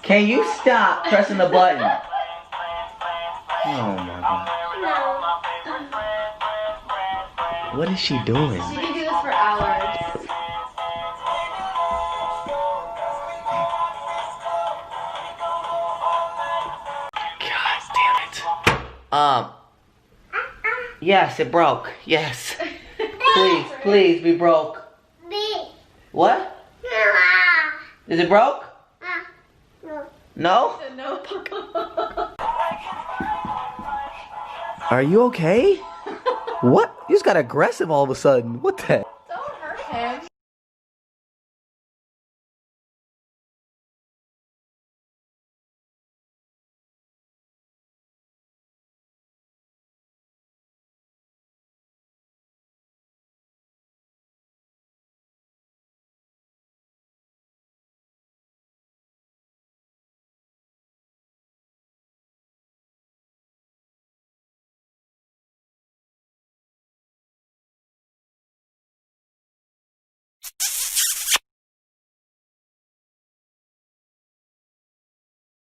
Can you stop pressing the button? Oh my god. What is she doing? She can do this for hours. God damn it. Yes, it broke. Yes. Please be broke. What? Is it broke? No? No. Are you okay? What? You just got aggressive all of a sudden. What the? Don't hurt him.